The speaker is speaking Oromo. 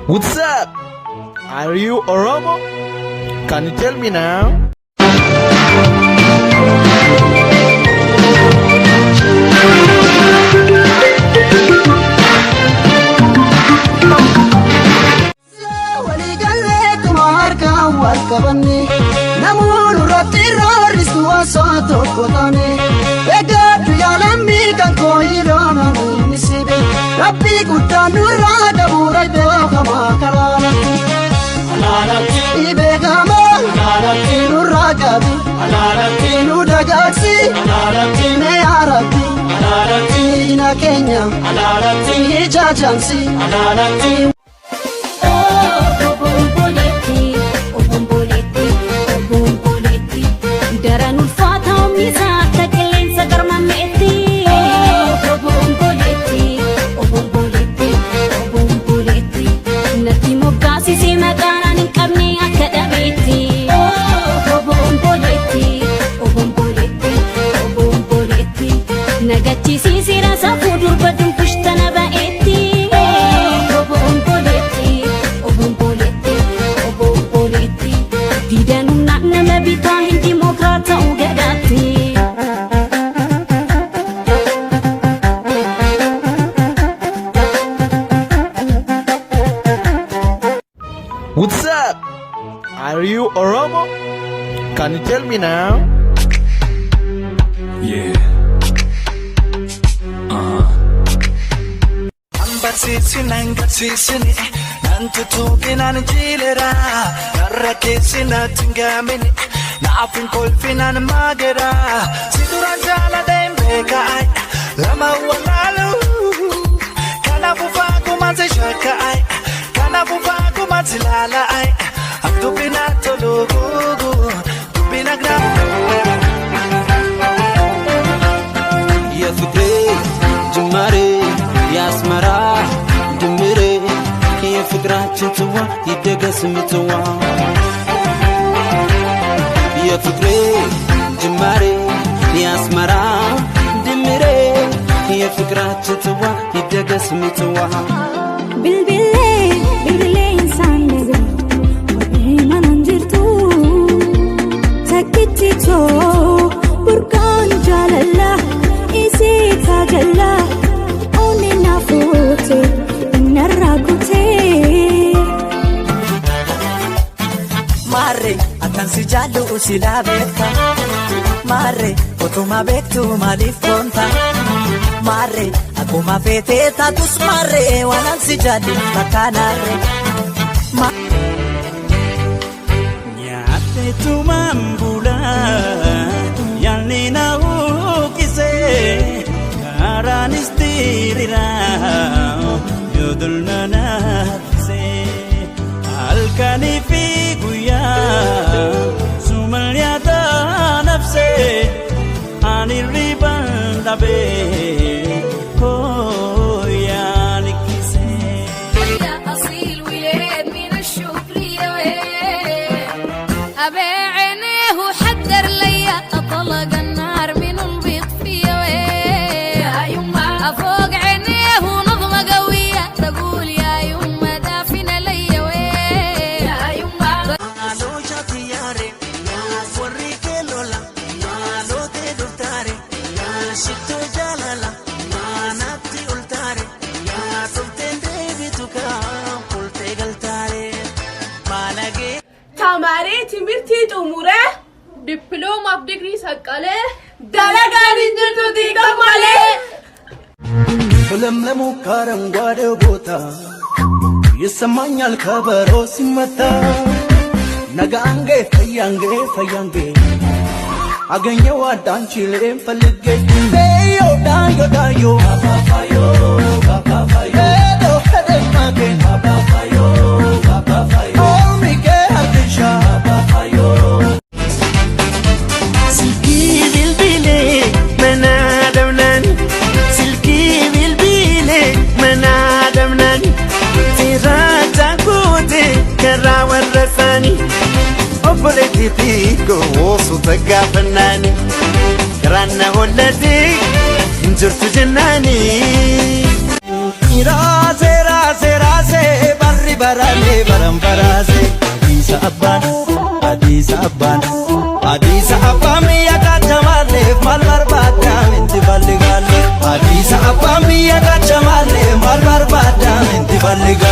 What's up? Are you Oromo? Can you tell me now? Namoonni irratti roorrisu osoo tokko taane eeggadhu yaalamii kan kooyiidhaan ani sibe rabbii guddaan nurraa dabuura beekamaa karaanatti beekamaa nurraa gaabi nu dagaagsi mee yaa rabbi diina keenya ijaajaamsi. What's up? Are you Oromo? Can you tell me now? Yeah. Ambarsisini nantu tukinan jilera narrakesina tingamini naafin kolfinan magera siduran jala dembeka lama walalu kana bufaku mazishaka kana bufaku mazilala abdubina tologo dubina gra የፍቅሬ ጅማሬ ያስመራ ድምሬ የፍቅራችን ጽዋ ይደገስ ምጽዋ የፍቅሬ ጅማሬ ያስመራ ድምሬ የፍቅራችን ጽዋ ይደገስ ምጽዋ bilbile insan nebe waliman anjirtu takitito burkan jalala isi kagala onina fote naragute Mare akan si jalu sila beka Mare otuma bektu malif konta Mare akuma fete tatus mare wanan si jadi makanare Nyate tu mambula yani na ukise karan istirira yudulna nafse alkani fi guya sumalyata nafse anirriban dabe Tamare timirti tumure diploma of degree sakale dalagan injirtu dikamale ለምለሙ ከአረንጓዴው ቦታ ይሰማኛል ከበሮ ሲመታ ነጋንጌ ፈያንጌ አገኘው አዳንችሌን ፈልጌ ዮ ዳዮ ዳዮ ባባዮ ባባዮ ሄዶ ሄደማጌ ባባዮ ባባዮ ኦሚጌ አርድሻ ባባዮ ስልኪ ቢልቢሌ መናደምነን ስልኪ ቢልቢሌ መናደምነን ሲራጫኩት ከራ ወረሰኒ obboleetti xiqqoo osoo taggaafannaani garaanna holladhe hin jirtu jennaani. Raasee raasee raasee barri barane baram barase Adisa abban miya gachamale mal barbada minti balligale Adisa abban miya gachamale mal barbada minti balligale